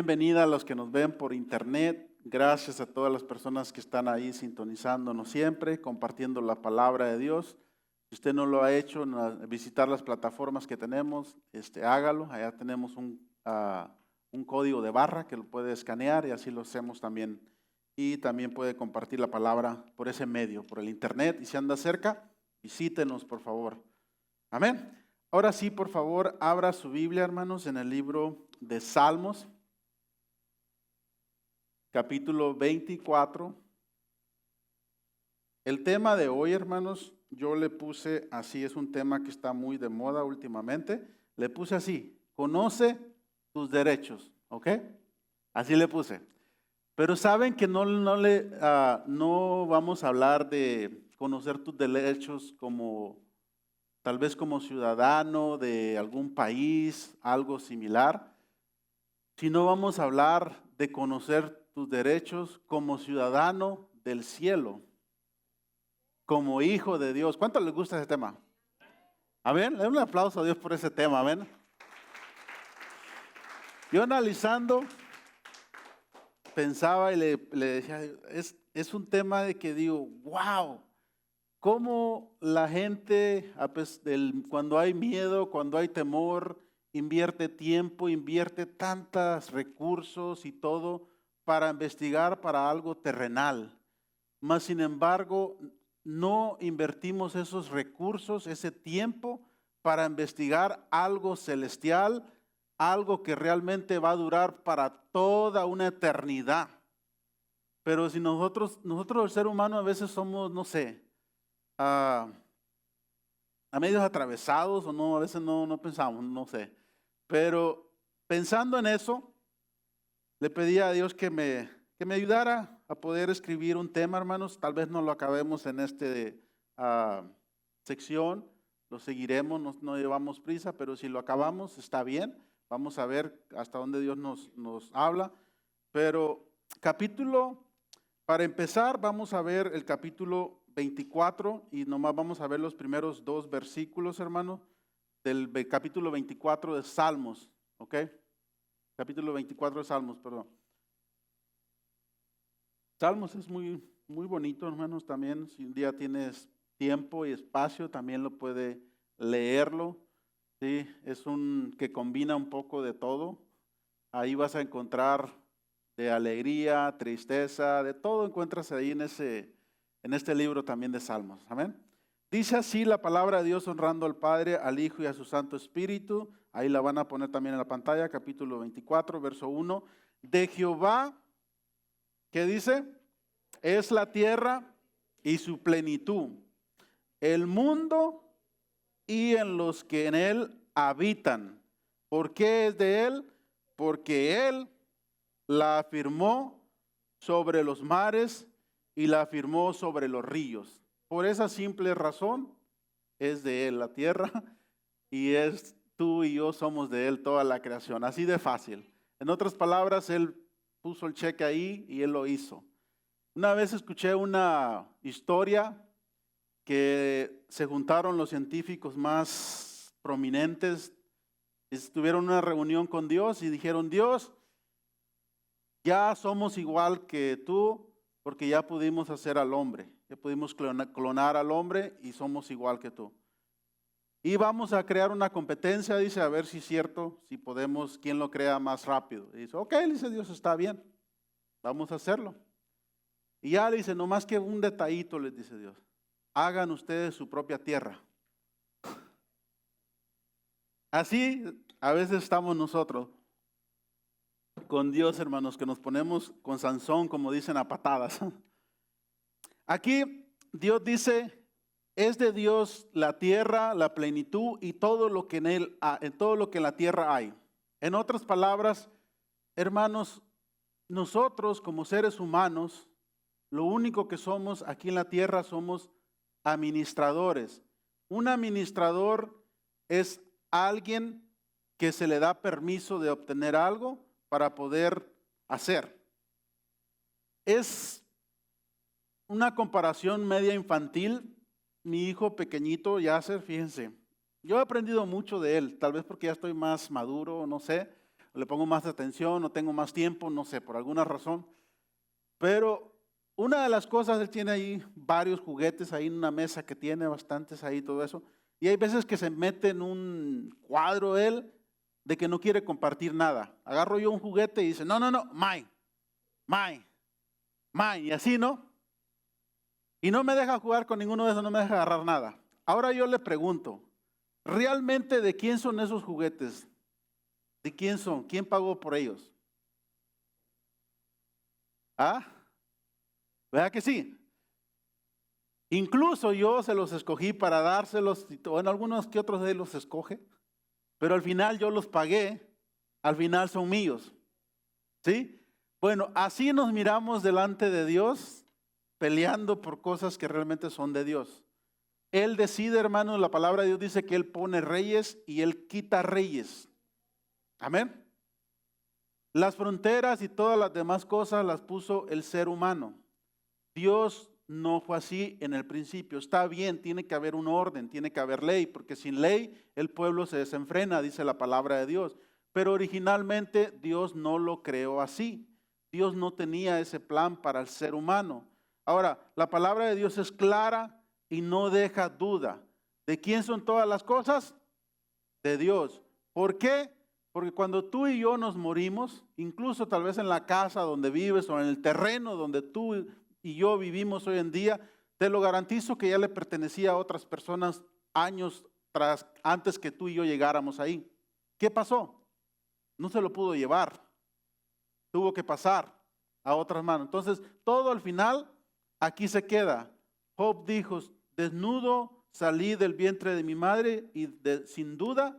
bienvenida a los que nos ven por internet. Gracias a todas las personas que están ahí sintonizándonos siempre, compartiendo la palabra de Dios. Si usted no lo ha hecho, visitar las plataformas que tenemos, hágalo. Allá tenemos un código de barra que lo puede escanear y así lo hacemos también. Y también puede compartir la palabra por ese medio, por el internet. Y si anda cerca, visítenos por favor. Amén. Ahora sí, por favor, abra su Biblia, hermanos, en el libro de Salmos, capítulo 24. El tema de hoy, hermanos, yo le puse así, es un tema que está muy de moda últimamente. Le puse así, conoce tus derechos, ¿ok? Así le puse. Pero saben que no vamos a hablar de conocer tus derechos como, tal vez como ciudadano de algún país, algo similar, sino vamos a hablar de conocer tus derechos como ciudadano del cielo, como hijo de Dios. ¿Cuánto les gusta ese tema? Amén. Le doy un aplauso a Dios por ese tema. Amén. Yo analizando, pensaba y le decía, es un tema de que digo, wow, cómo la gente, cuando hay miedo, cuando hay temor, invierte tiempo, invierte tantos recursos y todo para investigar para algo terrenal. Mas, sin embargo, no invertimos esos recursos, ese tiempo para investigar algo celestial, algo que realmente va a durar para toda una eternidad. Pero si nosotros el ser humano a veces somos, no sé, a medios atravesados o no, a veces no pensamos, no sé. Pero pensando en eso, le pedí a Dios que me ayudara a poder escribir un tema, hermanos. Tal vez no lo acabemos en esta sección, lo seguiremos, no llevamos prisa, pero si lo acabamos está bien. Vamos a ver hasta dónde Dios nos habla. Pero para empezar, vamos a ver el capítulo 24 y nomás vamos a ver los primeros 2 versículos, hermano, del capítulo 24 de Salmos, ¿ok? Capítulo 24 de Salmos, perdón. Salmos es muy, muy bonito, hermanos, también. Si un día tienes tiempo y espacio, también lo puede leerlo. Sí, es que combina un poco de todo. Ahí vas a encontrar de alegría, tristeza, de todo encuentras ahí en este libro también de Salmos. Amén. Dice así la palabra de Dios, honrando al Padre, al Hijo y a su Santo Espíritu. Ahí la van a poner también en la pantalla, capítulo 24, verso 1. De Jehová, ¿qué dice? Es la tierra y su plenitud, el mundo y en los que en él habitan. ¿Por qué es de él? Porque él la afirmó sobre los mares y la afirmó sobre los ríos. Por esa simple razón es de él la tierra y tú y yo somos de él toda la creación. Así de fácil. En otras palabras, él puso el cheque ahí y él lo hizo. Una vez escuché una historia que se juntaron los científicos más prominentes, tuvieron una reunión con Dios y dijeron, Dios, ya somos igual que tú porque ya pudimos hacer al hombre, ya pudimos clonar al hombre y somos igual que tú. Y vamos a crear una competencia, dice, a ver si es cierto, si podemos, quién lo crea más rápido. Y dice, ok, dice Dios, está bien, vamos a hacerlo. Y ya le dice, no más que un detallito, les dice Dios, hagan ustedes su propia tierra. Así a veces estamos nosotros con Dios, hermanos, que nos ponemos con Sansón, como dicen, a patadas. Aquí Dios dice, es de Dios la tierra, la plenitud y todo lo que todo lo que en la tierra hay. En otras palabras, hermanos, nosotros como seres humanos, lo único que somos aquí en la tierra somos administradores. Un administrador es alguien que se le da permiso de obtener algo para poder hacer. Es una comparación media infantil. Mi hijo pequeñito, Yasser, fíjense, yo he aprendido mucho de él, tal vez porque ya estoy más maduro, no sé, o le pongo más atención, o tengo más tiempo, no sé, por alguna razón. Pero una de las cosas, él tiene ahí varios juguetes, ahí en una mesa que tiene bastantes ahí, todo eso. Y hay veces que se mete en un cuadro él de que no quiere compartir nada. Agarro yo un juguete y dice, no, mine, mine, mine, y así, ¿no? Y no me deja jugar con ninguno de esos, no me deja agarrar nada. Ahora yo le pregunto, ¿realmente de quién son esos juguetes? ¿De quién son? ¿Quién pagó por ellos? ¿Ah? ¿Verdad que sí? Incluso yo se los escogí para dárselos, en algunos que otros de él los escoge, pero al final yo los pagué, al final son míos. ¿Sí? Bueno, así nos miramos delante de Dios, peleando por cosas que realmente son de Dios. Él decide, hermanos, la palabra de Dios dice que Él pone reyes y Él quita reyes. Amén. Las fronteras y todas las demás cosas las puso el ser humano. Dios no fue así en el principio. Está bien, tiene que haber un orden, tiene que haber ley, porque sin ley el pueblo se desenfrena, dice la palabra de Dios. Pero originalmente Dios no lo creó así. Dios no tenía ese plan para el ser humano. Ahora, la palabra de Dios es clara y no deja duda. ¿De quién son todas las cosas? De Dios. ¿Por qué? Porque cuando tú y yo nos morimos, incluso tal vez en la casa donde vives o en el terreno donde tú y yo vivimos hoy en día, te lo garantizo que ya le pertenecía a otras personas años antes que tú y yo llegáramos ahí. ¿Qué pasó? No se lo pudo llevar. Tuvo que pasar a otras manos. Entonces, todo al final aquí se queda. Job dijo, desnudo salí del vientre de mi madre y sin duda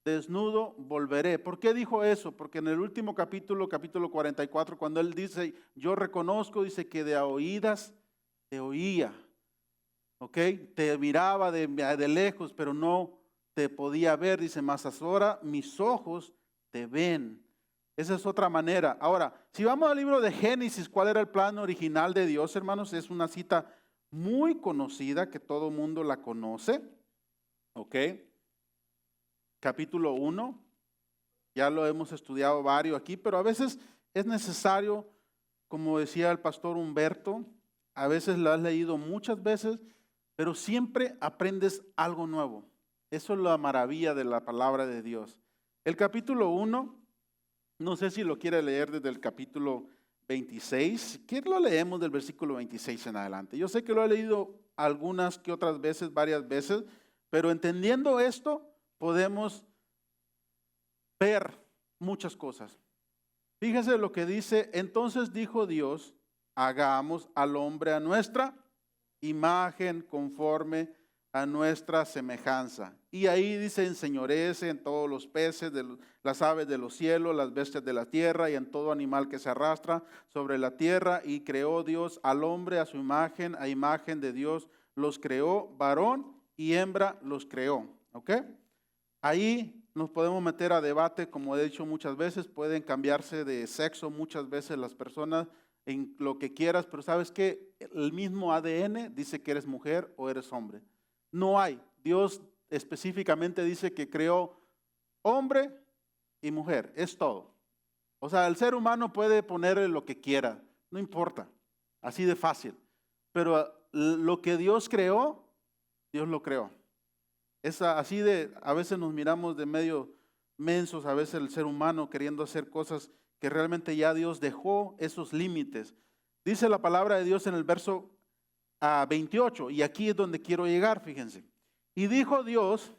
desnudo volveré. ¿Por qué dijo eso? Porque en el último capítulo 44, cuando él dice, yo reconozco, dice que de a oídas te oía, ¿ok? Te miraba de lejos, pero no te podía ver, dice, mas ahora mis ojos te ven. Esa es otra manera. Ahora, si vamos al libro de Génesis, ¿cuál era el plan original de Dios, hermanos? Es una cita muy conocida que todo mundo la conoce, ¿ok? Capítulo 1, ya lo hemos estudiado varios aquí, pero a veces es necesario, como decía el pastor Humberto, a veces lo has leído muchas veces, pero siempre aprendes algo nuevo. Eso es la maravilla de la palabra de Dios. El capítulo 1, no sé si lo quiere leer desde el capítulo 26, ¿qué lo leemos del versículo 26 en adelante? Yo sé que lo he leído algunas que otras veces, varias veces, pero entendiendo esto, podemos ver muchas cosas. Fíjese lo que dice, entonces dijo Dios, hagamos al hombre a nuestra imagen conforme a nuestra semejanza. Y ahí dice, enseñorece en todos los peces, las aves de los cielos, las bestias de la tierra y en todo animal que se arrastra sobre la tierra. Y creó Dios al hombre a imagen de Dios los creó, varón y hembra los creó. ¿Ok? Ahí nos podemos meter a debate, como he dicho muchas veces, pueden cambiarse de sexo muchas veces las personas en lo que quieras, pero sabes que el mismo ADN dice que eres mujer o eres hombre. No hay. Dios específicamente dice que creó hombre y mujer, es todo. O sea, el ser humano puede ponerle lo que quiera, no importa, así de fácil. Pero lo que Dios creó, Dios lo creó. Es así de, a veces nos miramos de medio mensos, a veces el ser humano queriendo hacer cosas que realmente ya Dios dejó esos límites. Dice la palabra de Dios en el verso 28, y aquí es donde quiero llegar, fíjense. Y dijo Dios,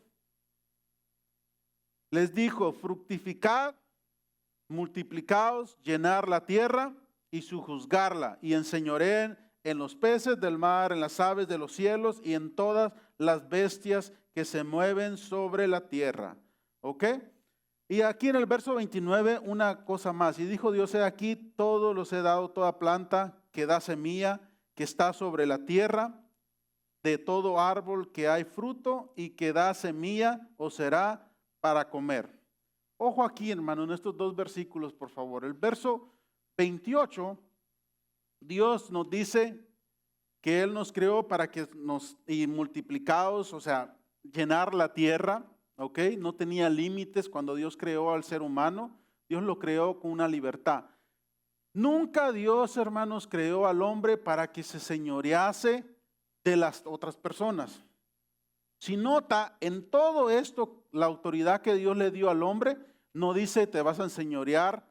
les dijo, fructificad, multiplicaos, llenar la tierra y sujuzgarla, y enseñoreen en los peces del mar, en las aves de los cielos y en todas las bestias que se mueven sobre la tierra. ¿Ok? Y aquí en el verso 29 una cosa más. Y dijo Dios, he aquí, todos los he dado, toda planta que da semilla, que está sobre la tierra, de todo árbol que hay fruto y que da semilla o será para comer. Ojo aquí, hermano, en estos dos versículos, por favor. El verso 28, Dios nos dice que Él nos creó para que y multiplicados, o sea, llenar la tierra, ¿ok? No tenía límites cuando Dios creó al ser humano. Dios lo creó con una libertad. Nunca Dios, hermanos, creó al hombre para que se señorease de las otras personas. Si nota, en todo esto, la autoridad que Dios le dio al hombre, no dice te vas a enseñorear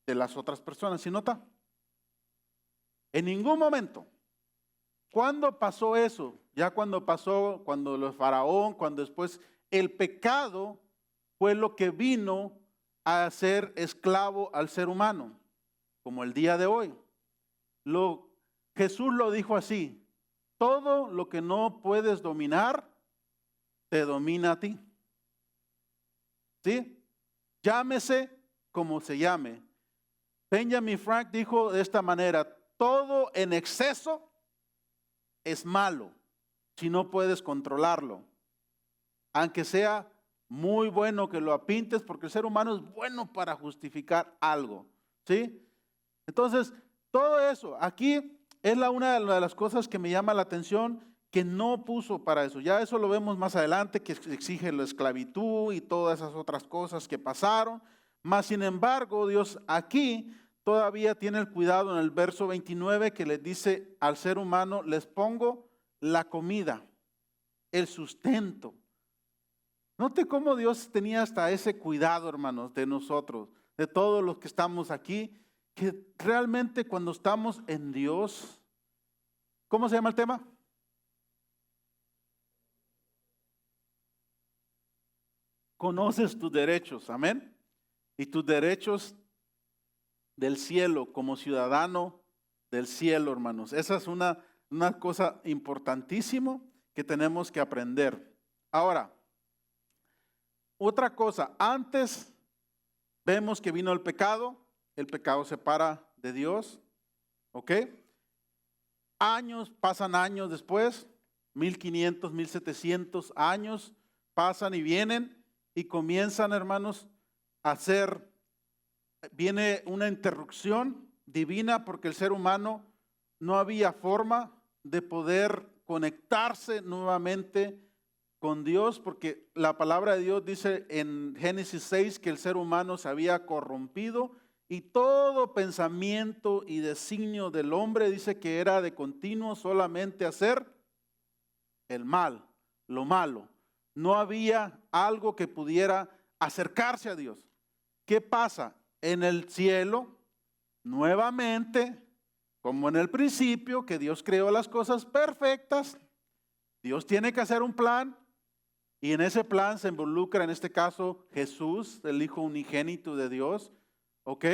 de las otras personas. ¿Sí nota? En ningún momento. ¿Cuándo pasó eso? Ya cuando pasó, cuando los faraón, cuando después el pecado fue lo que vino a hacer esclavo al ser humano, como el día de hoy. Jesús lo dijo así: todo lo que no puedes dominar, te domina a ti. ¿Sí? Llámese como se llame. Benjamin Frank dijo de esta manera: todo en exceso es malo si no puedes controlarlo. Aunque sea muy bueno que lo apintes, porque el ser humano es bueno para justificar algo. ¿Sí? Entonces, todo eso, aquí es una de las cosas que me llama la atención, que no puso para eso. Ya eso lo vemos más adelante, que exige la esclavitud y todas esas otras cosas que pasaron. Mas, sin embargo, Dios aquí todavía tiene el cuidado en el verso 29 que les dice al ser humano: les pongo la comida, el sustento. Note cómo Dios tenía hasta ese cuidado, hermanos, de nosotros, de todos los que estamos aquí, que realmente cuando estamos en Dios, ¿cómo se llama el tema? Conoces tus derechos, amén. Y tus derechos del cielo como ciudadano del cielo, hermanos. Esa es una cosa importantísima que tenemos que aprender. Ahora, otra cosa, antes vemos que vino el pecado separa de Dios, ¿ok? Pasan años después, 1500, 1700 años pasan y vienen y comienzan, hermanos, viene una interrupción divina, porque el ser humano no había forma de poder conectarse nuevamente con Dios, porque la palabra de Dios dice en Génesis 6 que el ser humano se había corrompido y todo pensamiento y designio del hombre dice que era de continuo solamente hacer el mal, lo malo. No había algo que pudiera acercarse a Dios. ¿Qué pasa? En el cielo, nuevamente, como en el principio, que Dios creó las cosas perfectas, Dios tiene que hacer un plan, y en ese plan se involucra, en este caso, Jesús, el Hijo unigénito de Dios, ¿ok?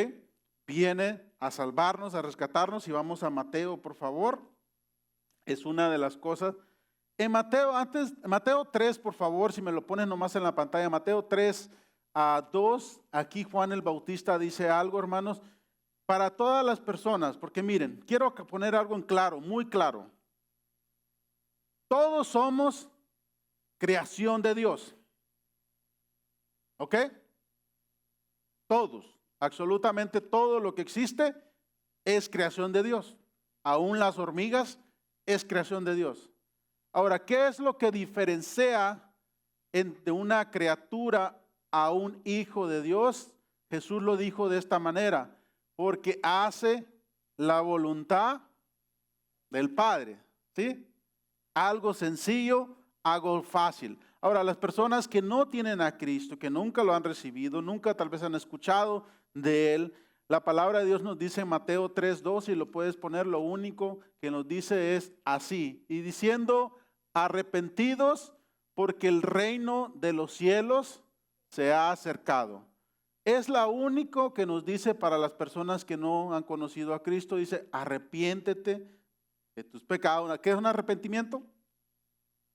Viene a salvarnos, a rescatarnos, y vamos a Mateo, por favor. Es una de las cosas. En Mateo 3, por favor, si me lo ponen nomás en la pantalla, Mateo 3 a 2, aquí Juan el Bautista dice algo, hermanos, para todas las personas, porque miren, quiero poner algo en claro, muy claro. Todos somos creación de Dios. ¿Ok? Todos, absolutamente todo lo que existe es creación de Dios. Aún las hormigas es creación de Dios. Ahora, ¿qué es lo que diferencia de una criatura a un hijo de Dios? Jesús lo dijo de esta manera: porque hace la voluntad del Padre. ¿Sí? Algo sencillo, algo fácil. Ahora, las personas que no tienen a Cristo, que nunca lo han recibido, nunca tal vez han escuchado de Él, la palabra de Dios nos dice en Mateo 3:2, y lo puedes poner, lo único que nos dice es así, y diciendo: arrepentidos, porque el reino de los cielos se ha acercado. Es la único que nos dice para las personas que no han conocido a Cristo. Dice: arrepiéntete de tus pecados. ¿Qué es un arrepentimiento?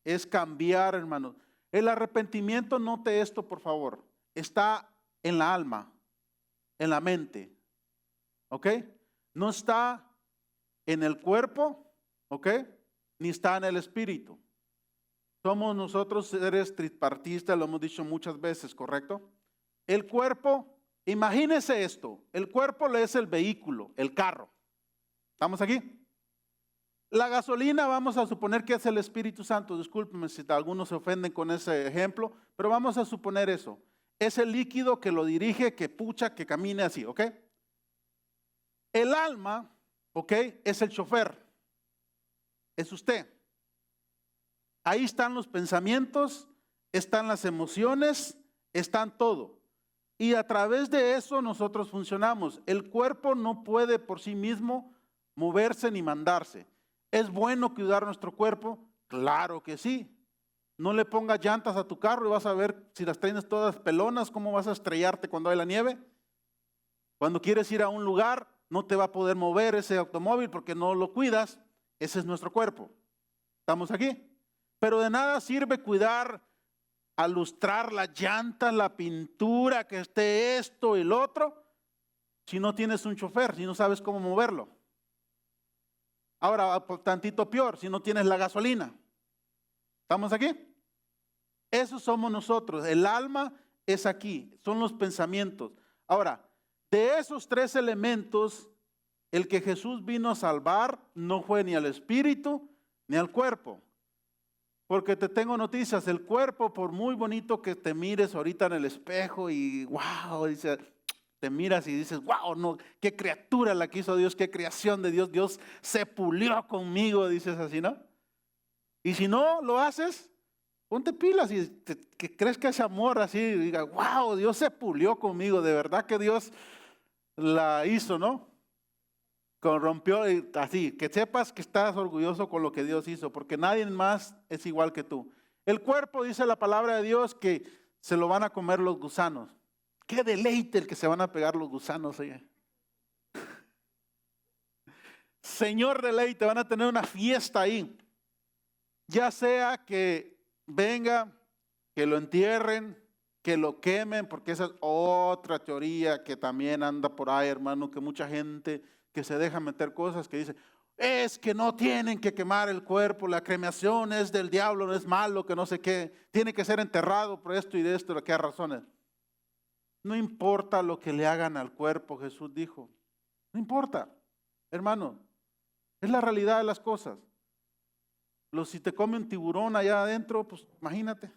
Es cambiar, hermanos. El arrepentimiento, note esto por favor, está en la alma, en la mente, ¿ok? No está en el cuerpo, ¿ok? Ni está en el espíritu. Somos nosotros seres tripartistas, lo hemos dicho muchas veces, ¿correcto? El cuerpo, imagínese esto, el cuerpo es el vehículo, el carro. ¿Estamos aquí? La gasolina, vamos a suponer que es el Espíritu Santo. Discúlpenme si algunos se ofenden con ese ejemplo, pero vamos a suponer eso. es el líquido que lo dirige, que pucha, que camine así, ¿ok? El alma, ¿ok? Es el chofer, es usted. Ahí están los pensamientos, están las emociones, están todo. Y a través de eso nosotros funcionamos. El cuerpo no puede por sí mismo moverse ni mandarse. ¿Es bueno cuidar nuestro cuerpo? Claro que sí. No le pongas llantas a tu carro y vas a ver si las tienes todas pelonas, cómo vas a estrellarte cuando hay la nieve. Cuando quieres ir a un lugar, no te va a poder mover ese automóvil porque no lo cuidas. Ese es nuestro cuerpo. ¿Estamos aquí? Pero de nada sirve cuidar, alustrar las llantas, la pintura, que esté esto y el otro, si no tienes un chofer, si no sabes cómo moverlo. Ahora, tantito peor, si no tienes la gasolina. ¿Estamos aquí? Eso somos nosotros. El alma es aquí, son los pensamientos. Ahora, de esos tres elementos, el que Jesús vino a salvar no fue ni al espíritu ni al cuerpo. Porque te tengo noticias, el cuerpo, por muy bonito que te mires ahorita en el espejo y wow, dice, te miras y dices, wow, no, qué criatura la que hizo Dios, qué creación de Dios, Dios se pulió conmigo, dices así, ¿no? Y si no lo haces, ponte pilas y que crezca ese amor así, y diga, wow, Dios se pulió conmigo, de verdad que Dios la hizo, ¿no? Corrompió así, que sepas que estás orgulloso con lo que Dios hizo, porque nadie más es igual que tú. El cuerpo, dice la palabra de Dios, que se lo van a comer los gusanos. Qué deleite el que se van a pegar los gusanos, oye. Señor deleite, van a tener una fiesta ahí. Ya sea que venga, que lo entierren, que lo quemen, porque esa es otra teoría que también anda por ahí, hermano, que mucha gente que se deja meter cosas que dice, es que no tienen que quemar el cuerpo, la cremación es del diablo, no es malo, que no sé qué, tiene que ser enterrado por esto y de esto, de qué razones. No importa lo que le hagan al cuerpo, Jesús dijo, no importa, hermano, es la realidad de las cosas. Si te come un tiburón allá adentro, pues imagínate.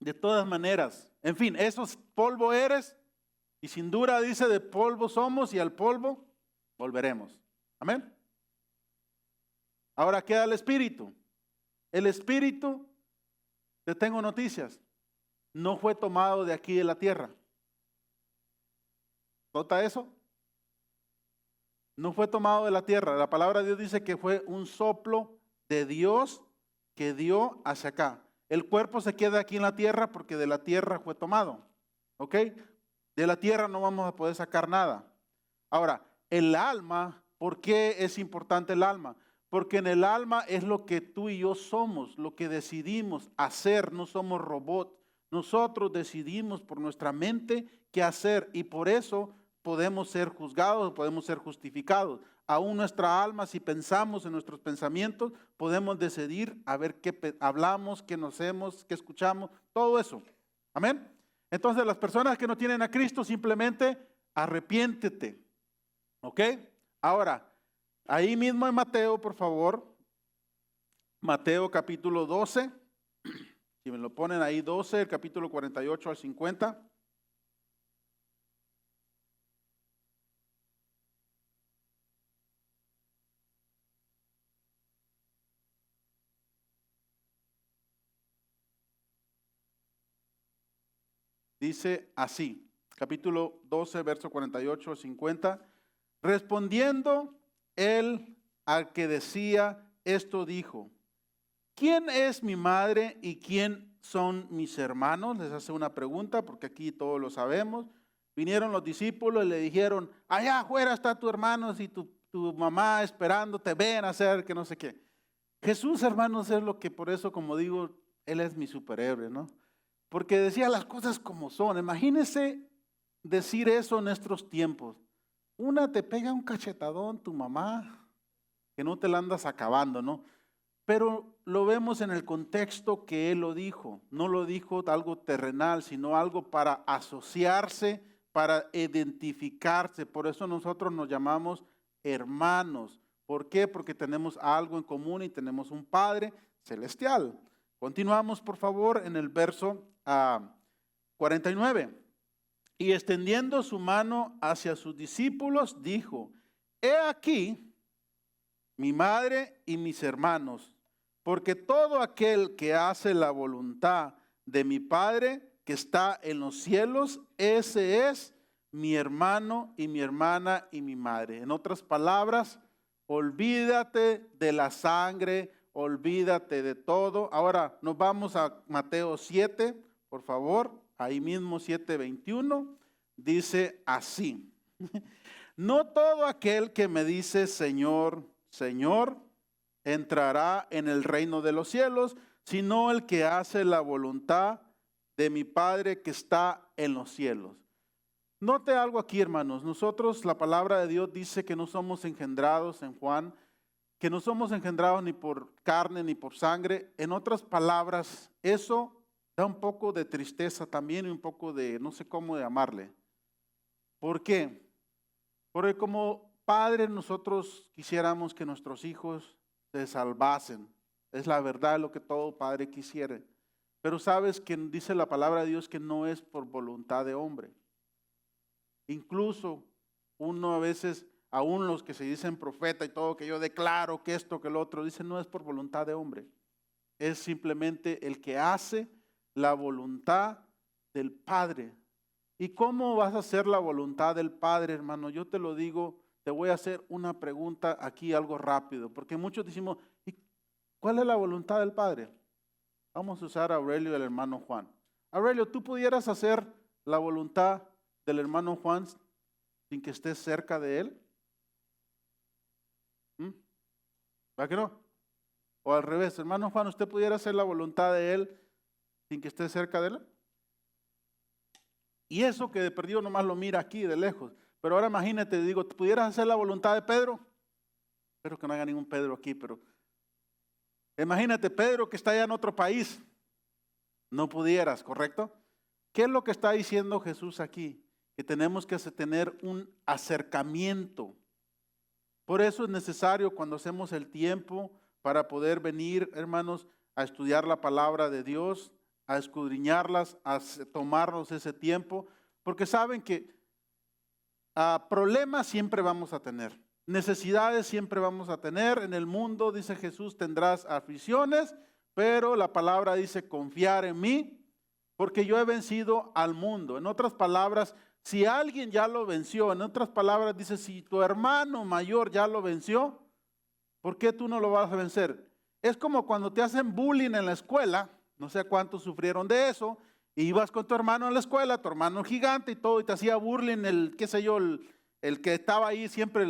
De todas maneras, en fin, esos polvo eres. Y sin duda dice, de polvo somos y al polvo volveremos. Amén. Ahora queda el espíritu. El espíritu, te tengo noticias, no fue tomado de aquí de la tierra. ¿Nota eso? No fue tomado de la tierra. La palabra de Dios dice que fue un soplo de Dios que dio hacia acá. El cuerpo se queda aquí en la tierra porque de la tierra fue tomado. ¿Ok? De la tierra no vamos a poder sacar nada. Ahora, el alma, ¿por qué es importante el alma? Porque en el alma es lo que tú y yo somos, lo que decidimos hacer, no somos robots. Nosotros decidimos por nuestra mente qué hacer y por eso podemos ser juzgados, podemos ser justificados. Aún nuestra alma, si pensamos en nuestros pensamientos, podemos decidir a ver qué hablamos, qué nos hacemos, qué escuchamos, todo eso. Amén. Entonces las personas que no tienen a Cristo simplemente arrepiéntete. ¿Ok? Ahora, ahí mismo en Mateo, por favor, Mateo capítulo 12, si me lo ponen ahí 12, el capítulo 48 al 50. Dice así, capítulo 12, verso 48 al 50. Respondiendo él al que decía esto dijo, ¿quién es mi madre y quién son mis hermanos? Les hace una pregunta porque aquí todos lo sabemos. Vinieron los discípulos y le dijeron, allá afuera está tu hermano y tu mamá esperándote, ven a hacer que no sé qué. Jesús, hermanos, es lo que por eso, como digo, Él es mi superhéroe, ¿no? Porque decía las cosas como son. Imagínense decir eso en nuestros tiempos. Una te pega un cachetadón tu mamá, que no te la andas acabando, ¿no? Pero lo vemos en el contexto que Él lo dijo. No lo dijo algo terrenal, sino algo para asociarse, para identificarse. Por eso nosotros nos llamamos hermanos. ¿Por qué? Porque tenemos algo en común y tenemos un Padre celestial. Continuamos, por favor, en el verso 49. Y extendiendo su mano hacia sus discípulos, dijo: he aquí mi madre y mis hermanos, porque todo aquel que hace la voluntad de mi Padre que está en los cielos, ese es mi hermano y mi hermana y mi madre. En otras palabras, olvídate de la sangre, olvídate de todo. Ahora nos vamos a Mateo 7, por favor, ahí mismo 7:21, dice así: no todo aquel que me dice Señor, Señor, entrará en el reino de los cielos, sino el que hace la voluntad de mi Padre que está en los cielos. Note algo aquí, hermanos. Nosotros, la palabra de Dios dice que no somos engendrados en Juan, que no somos engendrados ni por carne ni por sangre. En otras palabras, eso da un poco de tristeza también y un poco de, no sé cómo llamarle. ¿Por qué? Porque como padres nosotros quisiéramos que nuestros hijos se salvasen. Es la verdad lo que todo padre quisiera. Pero sabes que dice la palabra de Dios que no es por voluntad de hombre. Incluso uno a veces, aún los que se dicen profeta y todo, que yo declaro que esto, que lo otro, dicen no es por voluntad de hombre. Es simplemente el que hace la voluntad del Padre. ¿Y cómo vas a hacer la voluntad del Padre, hermano? Yo te lo digo, te voy a hacer una pregunta aquí, algo rápido, porque muchos decimos, ¿y cuál es la voluntad del Padre? Vamos a usar a Aurelio y al hermano Juan. Aurelio, ¿tú pudieras hacer la voluntad del hermano Juan sin que estés cerca de él? ¿Verdad que no? O al revés, hermano Juan, ¿usted pudiera hacer la voluntad de él sin que esté cerca de él? Y eso que de perdido nomás lo mira aquí de lejos. Pero ahora imagínate, digo, ¿pudieras hacer la voluntad de Pedro? Espero que no haya ningún Pedro aquí, pero imagínate Pedro que está allá en otro país. No pudieras, ¿correcto? ¿Qué es lo que está diciendo Jesús aquí? Que tenemos que tener un acercamiento. Por eso es necesario cuando hacemos el tiempo para poder venir, hermanos, a estudiar la palabra de Dios, a escudriñarlas, a tomarnos ese tiempo, porque saben que problemas siempre vamos a tener, necesidades siempre vamos a tener. En el mundo, dice Jesús, tendrás aflicciones, pero la palabra dice confiar en mí, porque yo he vencido al mundo. En otras palabras, si alguien ya lo venció, en otras palabras dice, si tu hermano mayor ya lo venció, ¿por qué tú no lo vas a vencer? Es como cuando te hacen bullying en la escuela. No sé cuántos sufrieron de eso, y ibas con tu hermano en la escuela, tu hermano gigante y todo, y te hacía bullying, el qué sé yo, el que estaba ahí, siempre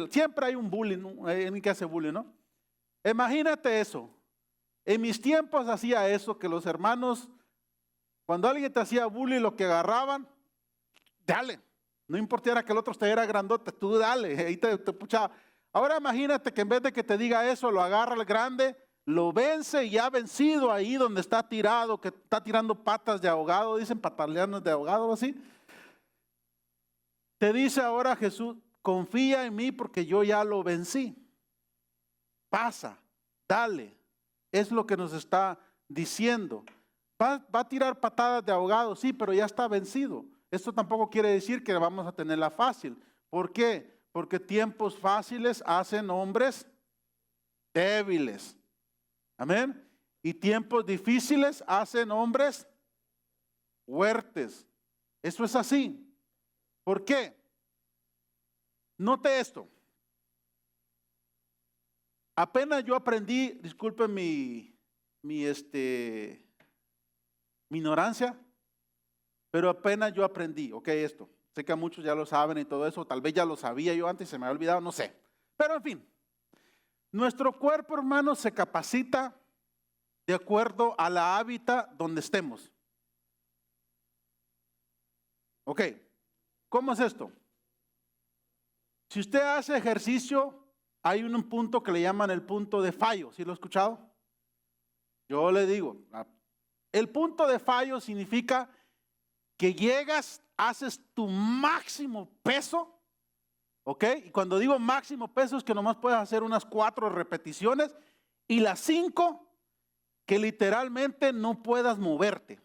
hay un bullying, ¿no? Alguien que hace bullying, ¿no? Imagínate eso. En mis tiempos hacía eso, que los hermanos, cuando alguien te hacía bullying, lo que agarraban, dale, no importara que el otro te era grandote, tú dale, ahí te puchaba. Ahora imagínate que en vez de que te diga eso, lo agarra el grande, lo vence y ha vencido ahí donde está tirado, que está tirando patas de ahogado, dicen pataleanos de ahogado, así. Te dice ahora Jesús, confía en mí porque yo ya lo vencí. Pasa, dale. Es lo que nos está diciendo. Va a tirar patadas de ahogado, sí, pero ya está vencido. Esto tampoco quiere decir que vamos a tenerla fácil. ¿Por qué? Porque tiempos fáciles hacen hombres débiles. Amén. Y tiempos difíciles hacen hombres fuertes. Eso es así. ¿Por qué? Note esto. Apenas yo aprendí, disculpen mi ignorancia, pero apenas yo aprendí, ok, esto. Sé que a muchos ya lo saben y todo eso, tal vez ya lo sabía yo antes, se me había olvidado, no sé. Pero en fin. Nuestro cuerpo, hermanos, se capacita de acuerdo a la hábitat donde estemos. Ok, ¿cómo es esto? Si usted hace ejercicio, hay un punto que le llaman el punto de fallo. ¿Sí lo ha escuchado? Yo le digo, el punto de fallo significa que llegas, haces tu máximo peso. ¿Ok? Y cuando digo máximo peso es que nomás puedes hacer unas 4 repeticiones y las 5 que literalmente no puedas moverte.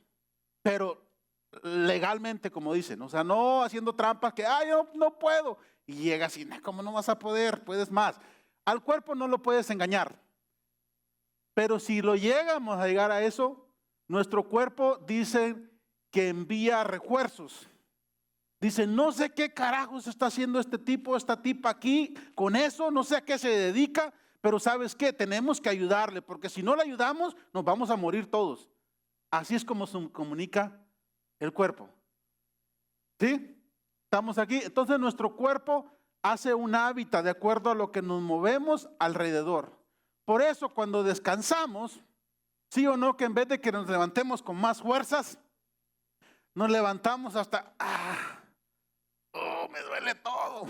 Pero legalmente, como dicen, o sea, no haciendo trampas que, yo no puedo, y llega así, ¿cómo no vas a poder? Puedes más. Al cuerpo no lo puedes engañar, pero si lo llegamos a llegar a eso, nuestro cuerpo dice que envía refuerzos. Dice, no sé qué carajos está haciendo este tipo, esta tipa aquí, con eso, no sé a qué se dedica, pero ¿sabes qué? Tenemos que ayudarle, porque si no le ayudamos, nos vamos a morir todos. Así es como se comunica el cuerpo. ¿Sí? Estamos aquí. Entonces nuestro cuerpo hace un hábitat de acuerdo a lo que nos movemos alrededor. Por eso cuando descansamos, sí o no, que en vez de que nos levantemos con más fuerzas, nos levantamos hasta, me duele todo.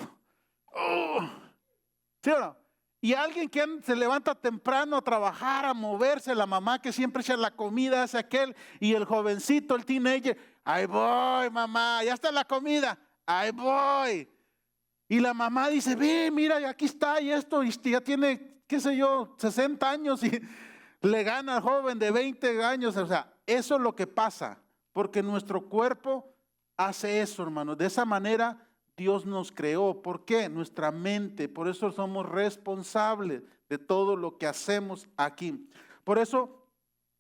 ¿Sí o no? Y alguien que se levanta temprano a trabajar, a moverse, la mamá que siempre echa la comida, hace aquel, y el jovencito, el teenager, ahí voy mamá, ya está la comida, ahí voy. Y la mamá dice, ve, mira, aquí está, y esto, y ya tiene, qué sé yo, 60 años, y le gana al joven de 20 años. O sea, eso es lo que pasa, porque nuestro cuerpo hace eso, hermanos. De esa manera Dios nos creó. ¿Por qué? Nuestra mente. Por eso somos responsables de todo lo que hacemos aquí. Por eso,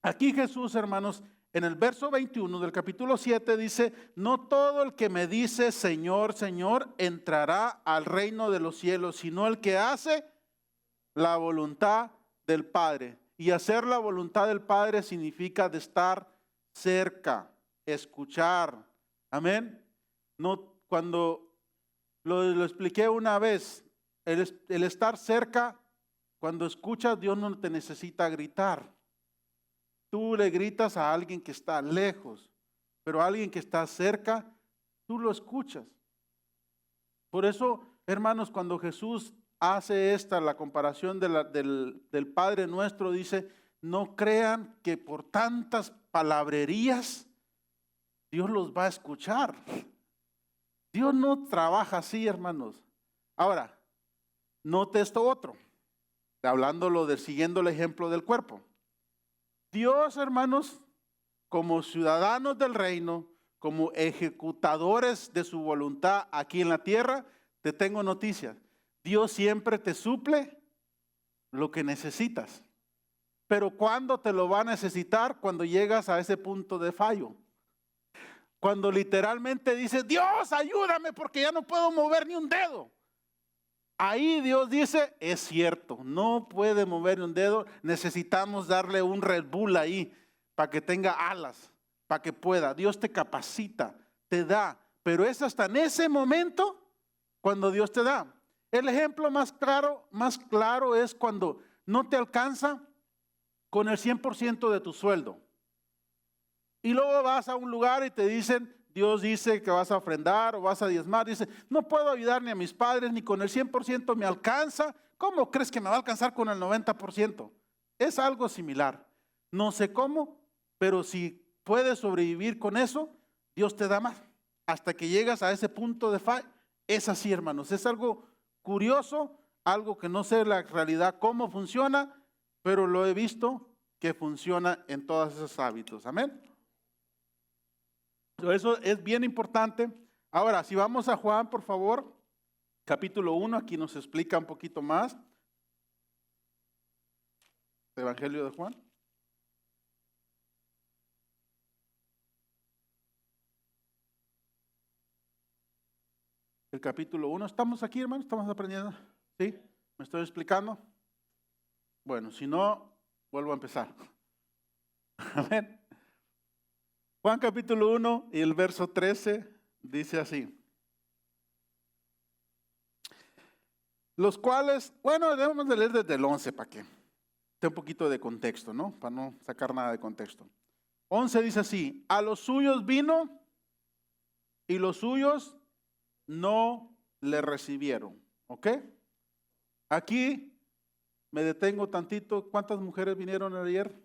aquí Jesús, hermanos, en el verso 21 del capítulo 7 dice, no todo el que me dice Señor, Señor, entrará al reino de los cielos, sino el que hace la voluntad del Padre. Y hacer la voluntad del Padre significa de estar cerca, escuchar. Amén. No, cuando lo expliqué una vez, el estar cerca, cuando escuchas, Dios no te necesita gritar. Tú le gritas a alguien que está lejos, pero a alguien que está cerca, tú lo escuchas. Por eso, hermanos, cuando Jesús hace la comparación del Padre Nuestro, dice, no crean que por tantas palabrerías Dios los va a escuchar. Dios no trabaja así, hermanos. Ahora, note esto otro, siguiendo el ejemplo del cuerpo. Dios, hermanos, como ciudadanos del reino, como ejecutadores de su voluntad aquí en la tierra, te tengo noticias. Dios siempre te suple lo que necesitas. Pero ¿cuándo te lo va a necesitar? Cuando llegas a ese punto de fallo. Cuando literalmente dices, Dios, ayúdame porque ya no puedo mover ni un dedo. Ahí Dios dice, es cierto, no puede mover ni un dedo, necesitamos darle un Red Bull ahí para que tenga alas, para que pueda. Dios te capacita, te da, pero es hasta en ese momento cuando Dios te da. El ejemplo más claro es cuando no te alcanza con el 100% de tu sueldo. Y luego vas a un lugar y te dicen, Dios dice que vas a ofrendar o vas a diezmar. Dice, no puedo ayudar ni a mis padres, ni con el 100% me alcanza. ¿Cómo crees que me va a alcanzar con el 90%? Es algo similar. No sé cómo, pero si puedes sobrevivir con eso, Dios te da más. Hasta que llegas a ese punto de fallo. Es así, hermanos. Es algo curioso, algo que no sé la realidad cómo funciona, pero lo he visto que funciona en todos esos hábitos. Amén. Eso es bien importante. Ahora, si vamos a Juan, por favor, capítulo 1, aquí nos explica un poquito más. Evangelio de Juan. El capítulo 1. ¿Estamos aquí, hermano? ¿Estamos aprendiendo? ¿Sí? ¿Me estoy explicando? Bueno, si no, vuelvo a empezar. Amén. Juan capítulo 1 y el verso 13 dice así. Los cuales, bueno, debemos de leer desde el 11 para que esté un poquito de contexto, ¿no? Para no sacar nada de contexto. 11 dice así, a los suyos vino y los suyos no le recibieron. ¿Ok? Aquí me detengo tantito. ¿Cuántas mujeres vinieron ayer?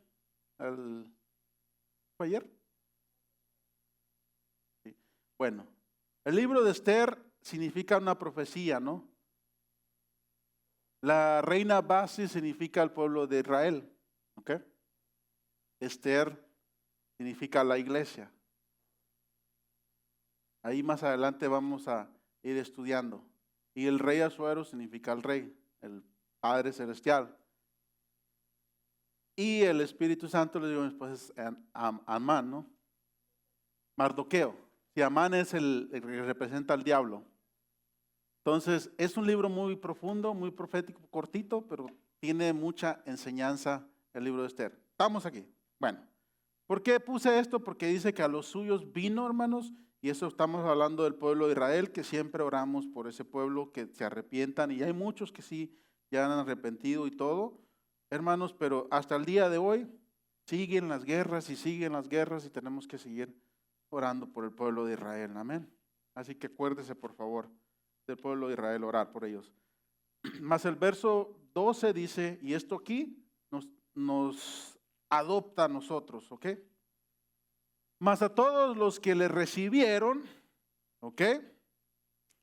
¿Fue ayer? Sí. Bueno, el libro de Esther significa una profecía, ¿no? La reina Basti significa el pueblo de Israel. ¿Ok? Esther significa la iglesia. Ahí más adelante vamos a ir estudiando. Y el rey Asuero significa el rey, el Padre Celestial. Y el Espíritu Santo, le digo, pues es Amán, ¿no? Mardoqueo. Si Amán es el que representa al diablo. Entonces, es un libro muy profundo, muy profético, cortito, pero tiene mucha enseñanza el libro de Esther. Estamos aquí. Bueno, ¿por qué puse esto? Porque dice que a los suyos vino, hermanos, y eso estamos hablando del pueblo de Israel, que siempre oramos por ese pueblo, que se arrepientan, y hay muchos que sí ya han arrepentido y todo, hermanos, pero hasta el día de hoy siguen las guerras y tenemos que seguir orando por el pueblo de Israel, amén. Así que acuérdese, por favor, del pueblo de Israel, orar por ellos. Más el verso 12 dice, y esto aquí nos adopta a nosotros, ¿ok? Mas a todos los que le recibieron, ¿ok?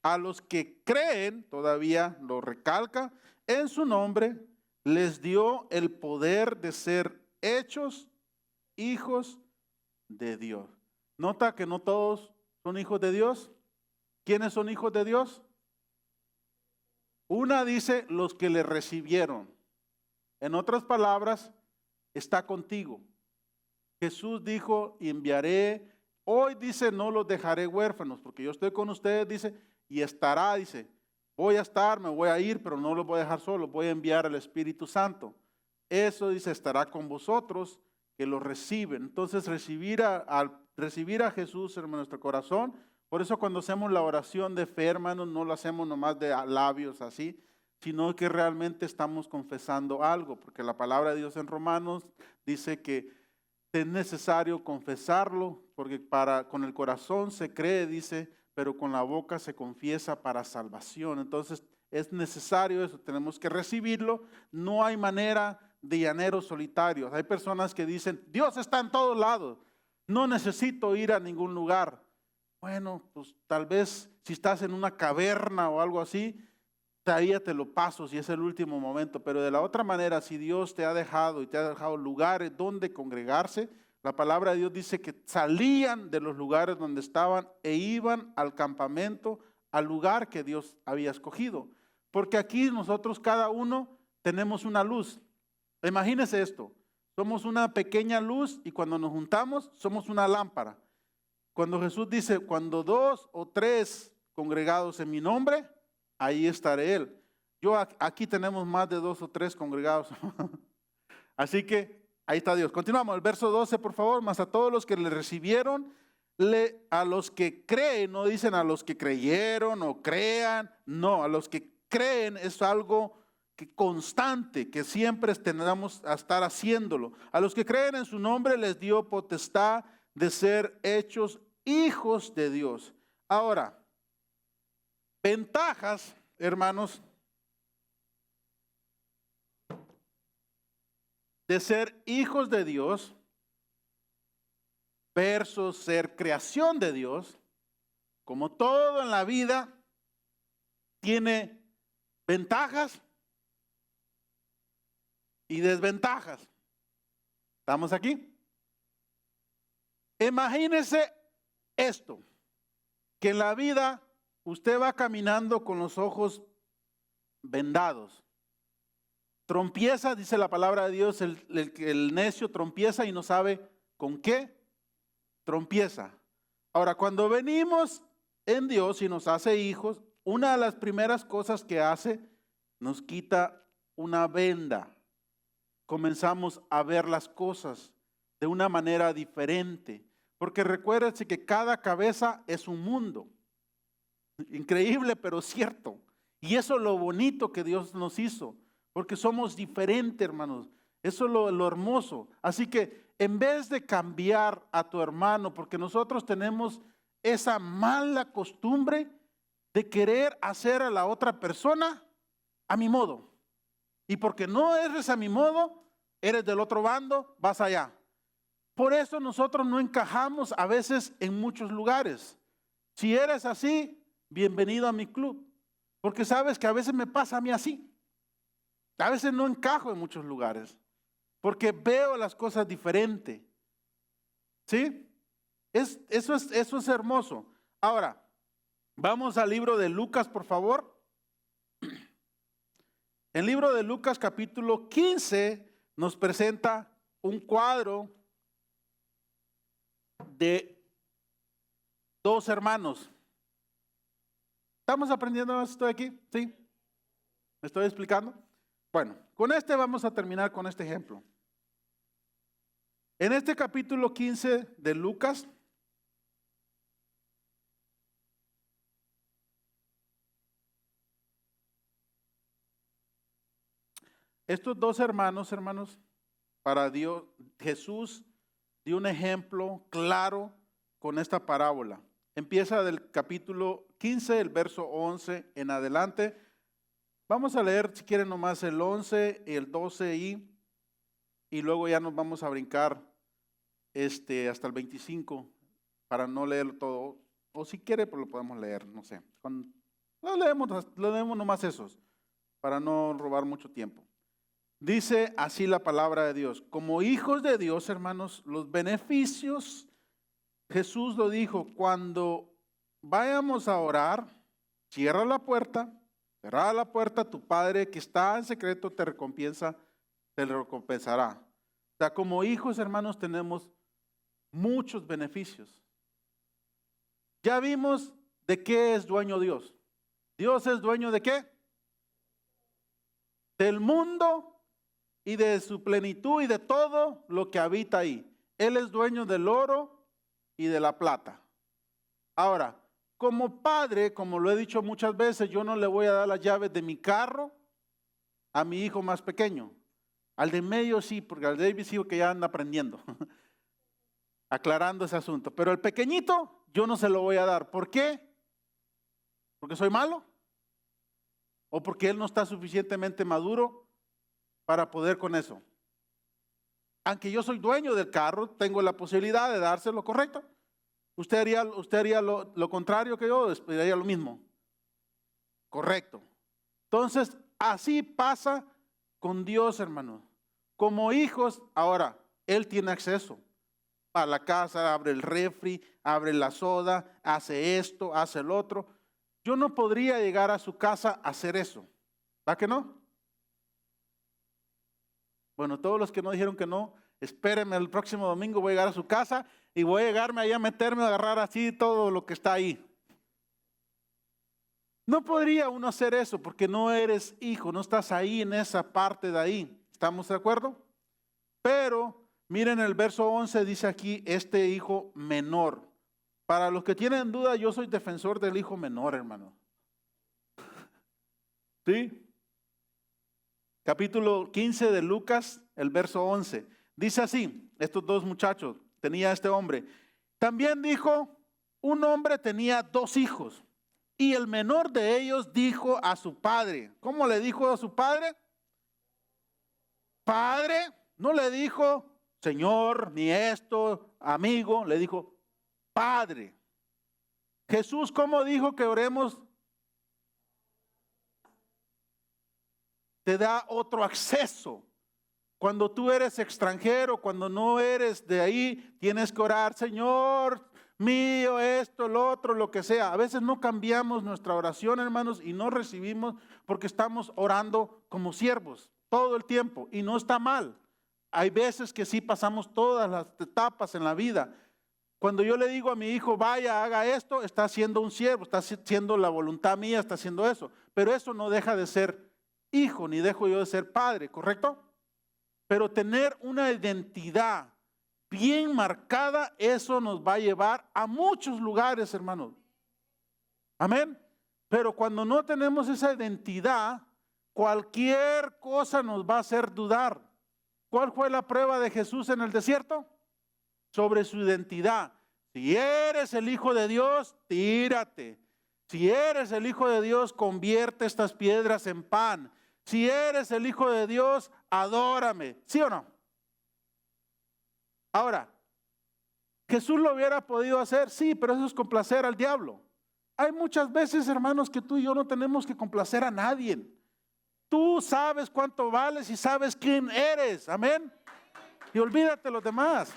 A los que creen, todavía lo recalca, en su nombre, les dio el poder de ser hechos hijos de Dios. Nota que no todos son hijos de Dios. ¿Quiénes son hijos de Dios? Una dice los que le recibieron. En otras palabras, está contigo. Jesús dijo, y enviaré, hoy dice, no los dejaré huérfanos, porque yo estoy con ustedes, dice, y estará, dice, voy a estar, me voy a ir, pero no los voy a dejar solos, voy a enviar al Espíritu Santo. Eso dice, estará con vosotros, que lo reciben. Entonces, recibir a Jesús en nuestro corazón. Por eso cuando hacemos la oración de fe, hermanos, no lo hacemos nomás de labios así, sino que realmente estamos confesando algo, porque la palabra de Dios en Romanos dice que es necesario confesarlo, porque con el corazón se cree, dice, pero con la boca se confiesa para salvación. Entonces es necesario eso, tenemos que recibirlo. No hay manera de llaneros solitarios. Hay personas que dicen, Dios está en todos lados, no necesito ir a ningún lugar. Bueno, pues tal vez si estás en una caverna o algo así, todavía te lo paso si es el último momento, pero de la otra manera, si Dios te ha dejado y te ha dejado lugares donde congregarse, la palabra de Dios dice que salían de los lugares donde estaban e iban al campamento, al lugar que Dios había escogido. Porque aquí nosotros cada uno tenemos una luz. Imagínense esto, somos una pequeña luz y cuando nos juntamos somos una lámpara. Cuando Jesús dice, cuando 2 o 3 congregados en mi nombre, ahí estaré Él. Aquí tenemos más de 2 o 3 congregados. Así que ahí está Dios. Continuamos, el verso 12, por favor. Mas a todos los que le recibieron, a los que creen, no dicen a los que creyeron o crean, no, a los que creen es algo constante, que siempre tendremos a estar haciéndolo. A los que creen en su nombre les dio potestad de ser hechos hijos de Dios. Ahora, ventajas, hermanos, de ser hijos de Dios versus ser creación de Dios. Como todo en la vida tiene ventajas y desventajas. ¿Estamos aquí? Imagínese esto, que en la vida usted va caminando con los ojos vendados. Trompieza, dice la palabra de Dios, el necio trompieza y no sabe con qué trompieza. Ahora, cuando venimos en Dios y nos hace hijos, una de las primeras cosas que hace, nos quita una venda. Comenzamos a ver las cosas de una manera diferente. Porque recuérdense que cada cabeza es un mundo. Increíble, pero cierto. Y eso es lo bonito que Dios nos hizo. Porque somos diferentes, hermanos. Eso es lo hermoso. Así que en vez de cambiar a tu hermano, porque nosotros tenemos esa mala costumbre de querer hacer a la otra persona a mi modo. Y porque no eres a mi modo, eres del otro bando, vas allá. Por eso nosotros no encajamos a veces en muchos lugares. Si eres así, bienvenido a mi club. Porque sabes que a veces me pasa a mí así. A veces no encajo en muchos lugares. Porque veo las cosas diferente. ¿Sí? Eso es hermoso. Ahora, vamos al libro de Lucas, por favor. El libro de Lucas capítulo 15 nos presenta un cuadro de dos hermanos. ¿Estamos aprendiendo esto de aquí? ¿Sí? ¿Me estoy explicando? Bueno, con este vamos a terminar con este ejemplo. En este capítulo 15 de Lucas, estos dos hermanos, para Dios, Jesús dio un ejemplo claro con esta parábola. Empieza del capítulo 15, el verso 11 en adelante. Vamos a leer, si quieren, nomás el 11, el 12 y luego ya nos vamos a brincar hasta el 25 para no leerlo todo. O si quiere, pues lo podemos leer, no sé. Lo leemos nomás esos, para no robar mucho tiempo. Dice así la palabra de Dios. Como hijos de Dios, hermanos, los beneficios, Jesús lo dijo, cuando vayamos a orar, cierra la puerta, cerrada la puerta, tu Padre que está en secreto te recompensará. O sea, como hijos, hermanos, tenemos muchos beneficios. Ya vimos de qué es dueño Dios. Dios es dueño de qué? Del mundo y de su plenitud y de todo lo que habita ahí. Él es dueño del oro y de la plata. Ahora, como padre, como lo he dicho muchas veces, yo no le voy a dar las llaves de mi carro a mi hijo más pequeño. Al de medio sí, porque al David sí que ya anda aprendiendo, aclarando ese asunto. Pero el pequeñito yo no se lo voy a dar. ¿Por qué? ¿Porque soy malo? ¿O porque él no está suficientemente maduro para poder con eso? Aunque yo soy dueño del carro, tengo la posibilidad de dárselo, ¿correcto? Usted haría lo contrario que yo, haría lo mismo. Correcto. Entonces, así pasa con Dios, hermanos. Como hijos, ahora, Él tiene acceso a la casa, abre el refri, abre la soda, hace esto, hace el otro. Yo no podría llegar a su casa a hacer eso. ¿Va que no? Bueno, todos los que no dijeron que no, espérenme el próximo domingo, voy a llegar a su casa y voy a llegarme ahí a meterme, a agarrar así todo lo que está ahí. No podría uno hacer eso porque no eres hijo, no estás ahí en esa parte de ahí. ¿Estamos de acuerdo? Pero miren el verso 11, dice aquí, este hijo menor. Para los que tienen duda, yo soy defensor del hijo menor, hermano. ¿Sí? Capítulo 15 de Lucas, el verso 11. Dice así, estos dos muchachos, tenía este hombre. También dijo, un hombre tenía dos hijos. Y el menor de ellos dijo a su padre. ¿Cómo le dijo a su padre? Padre, no le dijo señor, ni esto, amigo, le dijo Padre. Jesús, ¿cómo dijo que oremos? Te da otro acceso. Cuando tú eres extranjero, cuando no eres de ahí, tienes que orar, Señor mío, esto, lo otro, lo que sea. A veces no cambiamos nuestra oración, hermanos, y no recibimos porque estamos orando como siervos todo el tiempo, y no está mal. Hay veces que sí pasamos todas las etapas en la vida. Cuando yo le digo a mi hijo, vaya, haga esto, está siendo un siervo, está haciendo la voluntad mía, está haciendo eso. Pero eso no deja de ser hijo, ni dejo yo de ser padre, ¿correcto? Pero tener una identidad bien marcada, eso nos va a llevar a muchos lugares, hermanos. Amén. Pero cuando no tenemos esa identidad, cualquier cosa nos va a hacer dudar. ¿Cuál fue la prueba de Jesús en el desierto? Sobre su identidad. Si eres el Hijo de Dios, tírate. Si eres el Hijo de Dios, convierte estas piedras en pan. Si eres el Hijo de Dios, adórame. ¿Sí o no? Ahora, ¿Jesús lo hubiera podido hacer? Sí, pero eso es complacer al diablo. Hay muchas veces, hermanos, que tú y yo no tenemos que complacer a nadie. Tú sabes cuánto vales y sabes quién eres. Amén. Y olvídate los demás.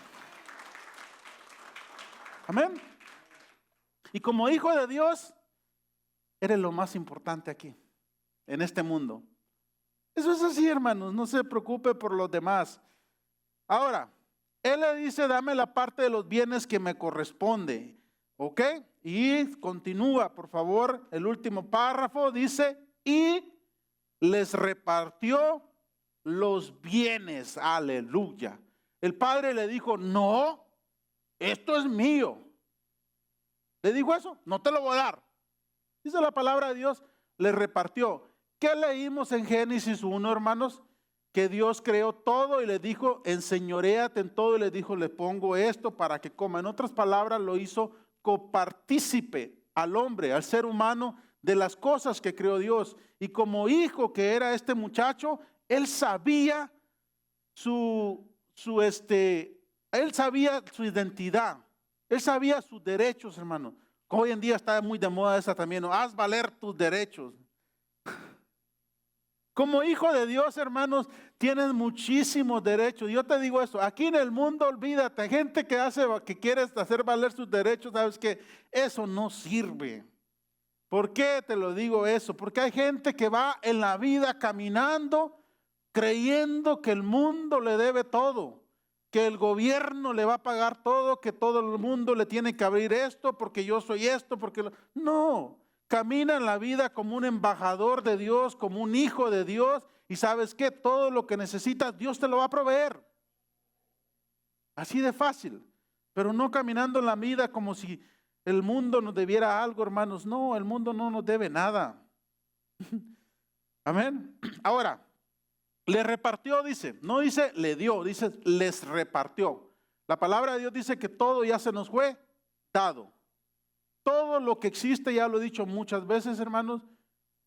Amén. Y como hijo de Dios, eres lo más importante aquí, en este mundo. Eso es así, hermanos, no se preocupe por los demás. Ahora, él le dice, dame la parte de los bienes que me corresponde, ¿ok? Y continúa, por favor, el último párrafo dice, y les repartió los bienes, aleluya. El padre le dijo, no, esto es mío. ¿Le dijo eso? No te lo voy a dar. Dice la palabra de Dios, le repartió. ¿Qué leímos en Génesis 1, hermanos? Que Dios creó todo y le dijo, enseñoréate en todo, y le dijo, le pongo esto para que coma. En otras palabras, lo hizo copartícipe al hombre, al ser humano, de las cosas que creó Dios. Y como hijo que era este muchacho, él sabía él sabía su identidad, él sabía sus derechos, hermano. Hoy en día está muy de moda esa también, ¿no? Haz valer tus derechos. Como hijo de Dios, hermanos, tienes muchísimos derechos. Yo te digo eso, aquí en el mundo, olvídate, gente que quiere hacer valer sus derechos, sabes que eso no sirve. ¿Por qué te lo digo eso? Porque hay gente que va en la vida caminando, creyendo que el mundo le debe todo, que el gobierno le va a pagar todo, que todo el mundo le tiene que abrir esto, porque yo soy esto, No. Camina en la vida como un embajador de Dios, como un hijo de Dios, y sabes que todo lo que necesitas Dios te lo va a proveer. Así de fácil, pero no caminando en la vida como si el mundo nos debiera algo, hermanos. No, el mundo no nos debe nada. Amén. Ahora, le repartió, dice, no dice le dio, dice les repartió. La palabra de Dios dice que todo ya se nos fue dado. Todo lo que existe, ya lo he dicho muchas veces, hermanos,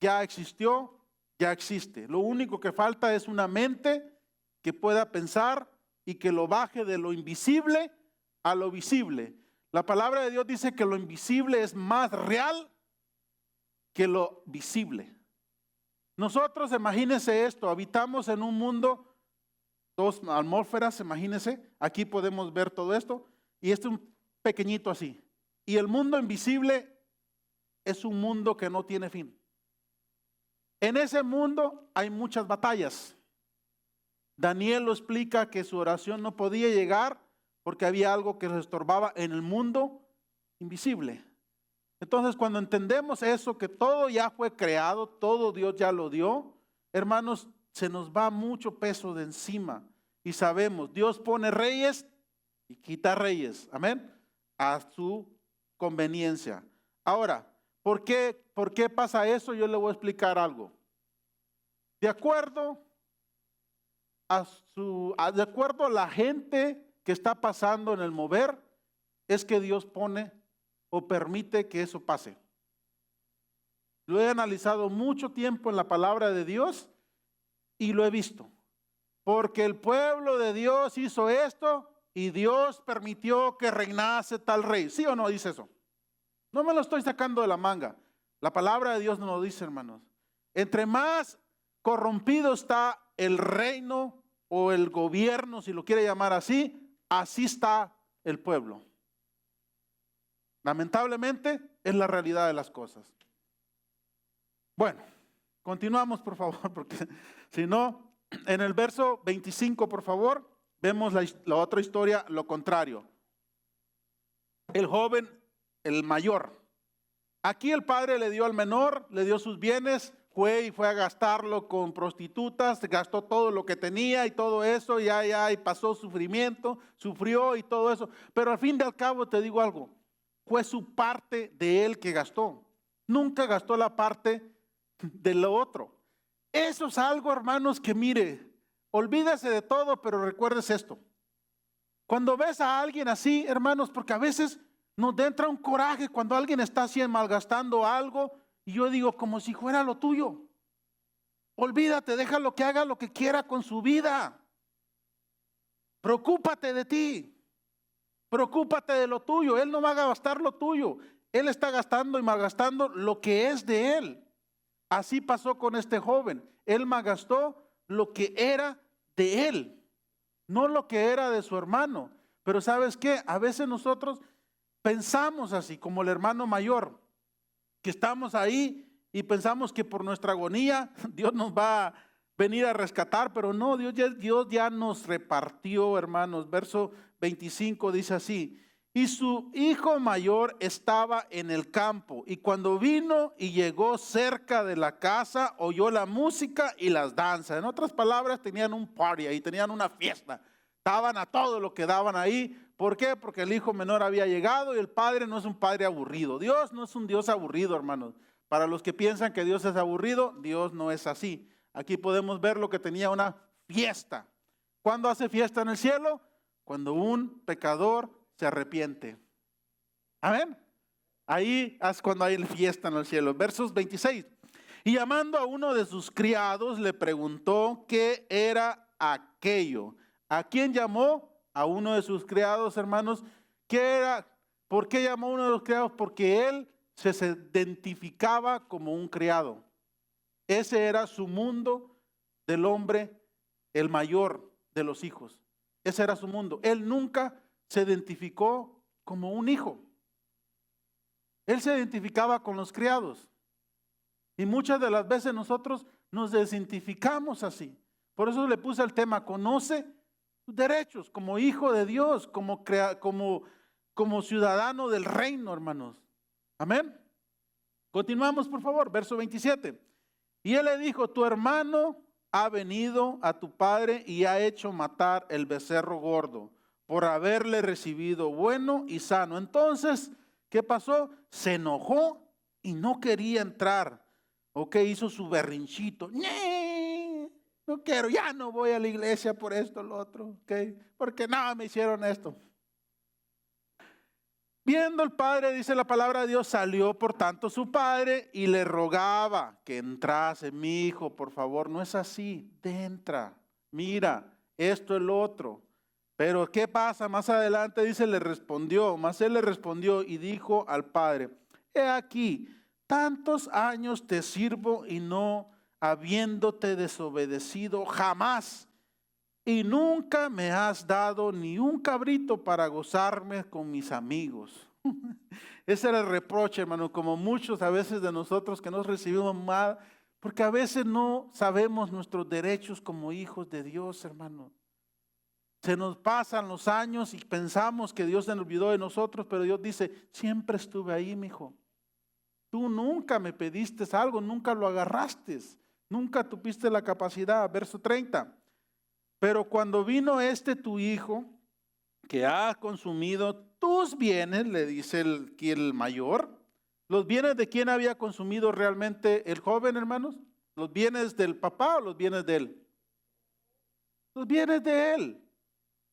ya existió, ya existe. Lo único que falta es una mente que pueda pensar y que lo baje de lo invisible a lo visible. La palabra de Dios dice que lo invisible es más real que lo visible. Nosotros, imagínense esto, habitamos en un mundo, 2 atmósferas, imagínense, aquí podemos ver todo esto, y este es un pequeñito así. Y el mundo invisible es un mundo que no tiene fin. En ese mundo hay muchas batallas. Daniel lo explica que su oración no podía llegar porque había algo que los estorbaba en el mundo invisible. Entonces, cuando entendemos eso, que todo ya fue creado, todo Dios ya lo dio, hermanos, se nos va mucho peso de encima. Y sabemos, Dios pone reyes y quita reyes. Amén. A su conveniencia. Ahora, ¿por qué pasa eso? Yo le voy a explicar algo. De acuerdo a la gente que está pasando en el mover, es que Dios pone o permite que eso pase. Lo he analizado mucho tiempo en la palabra de Dios y lo he visto. Porque el pueblo de Dios hizo esto y Dios permitió que reinase tal rey. ¿Sí o no dice eso? No me lo estoy sacando de la manga. La palabra de Dios nos lo dice, hermanos. Entre más corrompido está el reino o el gobierno, si lo quiere llamar así, así está el pueblo. Lamentablemente es la realidad de las cosas. Bueno, continuamos por favor, porque si no, en el verso 25, por favor, vemos la otra historia, lo contrario. El joven, el mayor. Aquí el padre le dio al menor, le dio sus bienes, fue a gastarlo con prostitutas, gastó todo lo que tenía y todo eso, y pasó sufrimiento, sufrió y todo eso. Pero al fin y al cabo te digo algo, fue su parte de él que gastó. Nunca gastó la parte de lo otro. Eso es algo, hermanos, que mire, olvídese de todo, pero recuérdese esto. Cuando ves a alguien así, hermanos, porque a veces nos entra un coraje cuando alguien está así malgastando algo, y yo digo como si fuera lo tuyo. Olvídate, déjalo que haga lo que quiera con su vida. Preocúpate de ti. Preocúpate de lo tuyo. Él no va a gastar lo tuyo. Él está gastando y malgastando lo que es de él. Así pasó con este joven. Él malgastó lo que era de él, no lo que era de su hermano. Pero ¿sabes qué? A veces nosotros pensamos así, como el hermano mayor, que estamos ahí y pensamos que por nuestra agonía Dios nos va a venir a rescatar, pero no, Dios ya nos repartió, hermanos. Verso 25 dice así: y su hijo mayor estaba en el campo, y cuando vino y llegó cerca de la casa, oyó la música y las danzas. En otras palabras, tenían un party ahí, tenían una fiesta. Estaban a todo lo que daban ahí. ¿Por qué? Porque el hijo menor había llegado y el padre no es un padre aburrido. Dios no es un Dios aburrido, hermanos. Para los que piensan que Dios es aburrido, Dios no es así. Aquí podemos ver lo que tenía una fiesta. ¿Cuándo hace fiesta en el cielo? Cuando un pecador se arrepiente. Amén. Ahí es cuando hay fiesta en el cielo. Versos 26. Y llamando a uno de sus criados, le preguntó qué era aquello. ¿A quién llamó? A uno de sus criados, hermanos. ¿Qué era? ¿Por qué llamó a uno de los criados? Porque él se identificaba como un criado. Ese era su mundo del hombre, el mayor de los hijos. Ese era su mundo. Él nunca se identificó como un hijo. Él se identificaba con los criados. Y muchas de las veces nosotros nos desidentificamos así. Por eso le puse el tema: conoce tus derechos como hijo de Dios, como ciudadano del reino, hermanos. Amén. Continuamos, por favor, verso 27. Y él le dijo: tu hermano ha venido a tu padre y ha hecho matar el becerro gordo por haberle recibido bueno y sano. Entonces, ¿qué pasó? Se enojó y no quería entrar. ¿Ok? Hizo su berrinchito. No quiero, ya no voy a la iglesia por esto, lo otro. ¿Ok? Porque nada, me hicieron esto. Viendo el padre, dice la palabra de Dios, salió por tanto su padre y le rogaba que entrase. Mi hijo, por favor, no es así, entra, mira, esto es lo otro. Pero ¿qué pasa? Más adelante dice, él le respondió y dijo al padre: he aquí, tantos años te sirvo y no habiéndote desobedecido jamás. Y nunca me has dado ni un cabrito para gozarme con mis amigos. Ese era el reproche, hermano, como muchos a veces de nosotros que nos recibimos mal, porque a veces no sabemos nuestros derechos como hijos de Dios, hermano. Se nos pasan los años y pensamos que Dios se nos olvidó de nosotros, pero Dios dice: siempre estuve ahí, mi hijo. Tú nunca me pediste algo, nunca lo agarraste, nunca tuviste la capacidad. Verso 30. Pero cuando vino tu hijo, que ha consumido tus bienes, le dice el mayor. ¿Los bienes de quién había consumido realmente el joven, hermanos? ¿Los bienes del papá o los bienes de él? Los bienes de él.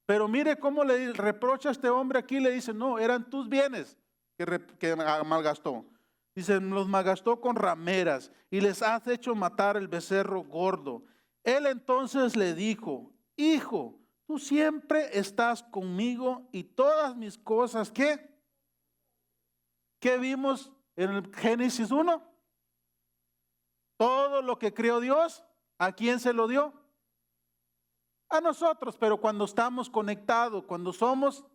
Pero mire cómo le reprocha a este hombre aquí, le dice: no, eran tus bienes que malgastó. Dice: los malgastó con rameras y les has hecho matar el becerro gordo. Él entonces le dijo: hijo, tú siempre estás conmigo y todas mis cosas, ¿qué? ¿Qué vimos en el Génesis 1? Todo lo que creó Dios, ¿a quién se lo dio? A nosotros, pero cuando estamos conectados, cuando somos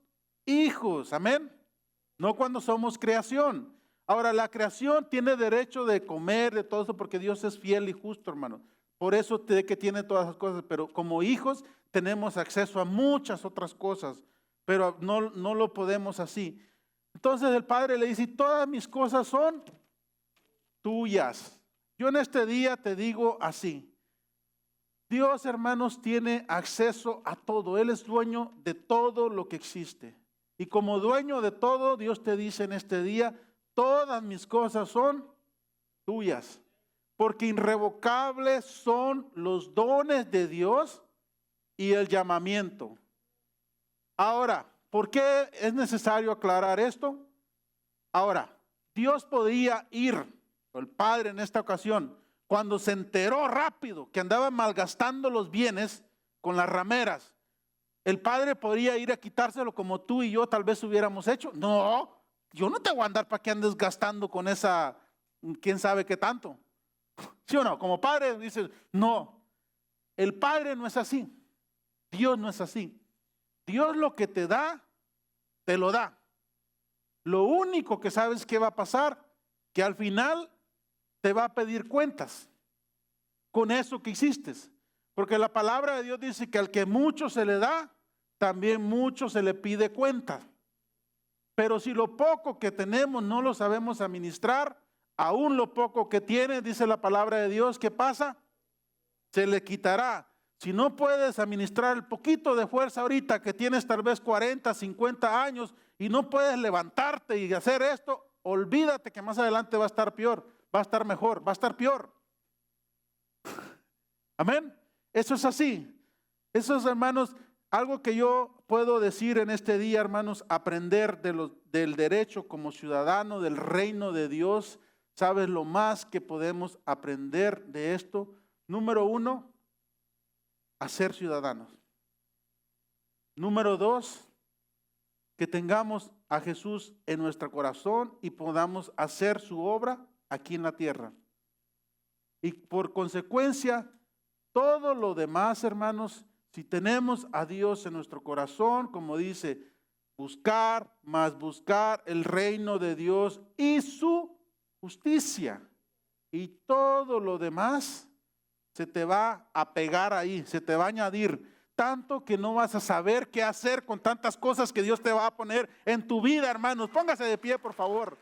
hijos, amén. No cuando somos creación. Ahora, la creación tiene derecho de comer, de todo eso, porque Dios es fiel y justo, hermano. Por eso que tiene todas las cosas, pero como hijos tenemos acceso a muchas otras cosas, pero no lo podemos así. Entonces el padre le dice: todas mis cosas son tuyas. Yo en este día te digo así: Dios, hermanos, tiene acceso a todo. Él es dueño de todo lo que existe. Y como dueño de todo, Dios te dice en este día: todas mis cosas son tuyas. Porque irrevocables son los dones de Dios y el llamamiento. Ahora, ¿por qué es necesario aclarar esto? Ahora, Dios podía ir, o el padre en esta ocasión, cuando se enteró rápido que andaba malgastando los bienes con las rameras, el padre podría ir a quitárselo como tú y yo tal vez hubiéramos hecho. No, yo no te voy a andar para que andes gastando con esa, quién sabe qué tanto. ¿Sí o no? Como padre dices: no, el padre no es así. Dios no es así. Dios lo que te da, te lo da. Lo único que sabes que va a pasar, que al final te va a pedir cuentas con eso que hiciste. Porque la palabra de Dios dice que al que mucho se le da, también mucho se le pide cuenta. Pero si lo poco que tenemos no lo sabemos administrar, aún lo poco que tiene, dice la palabra de Dios, ¿qué pasa? Se le quitará. Si no puedes administrar el poquito de fuerza ahorita que tienes tal vez 40, 50 años y no puedes levantarte y hacer esto, olvídate que más adelante va a estar peor, va a estar mejor, va a estar peor. Amén. Eso es así. Eso es, hermanos, algo que yo puedo decir en este día, hermanos, aprender del derecho como ciudadano del reino de Dios. ¿Sabes lo más que podemos aprender de esto? Número 1, a ser ciudadanos. Número 2, que tengamos a Jesús en nuestro corazón y podamos hacer su obra aquí en la tierra. Y por consecuencia, todo lo demás, hermanos, si tenemos a Dios en nuestro corazón, como dice, buscar el reino de Dios y su justicia. Y todo lo demás se te va a pegar ahí, se te va a añadir. Tanto que no vas a saber qué hacer con tantas cosas que Dios te va a poner en tu vida, hermanos. Póngase de pie, por favor.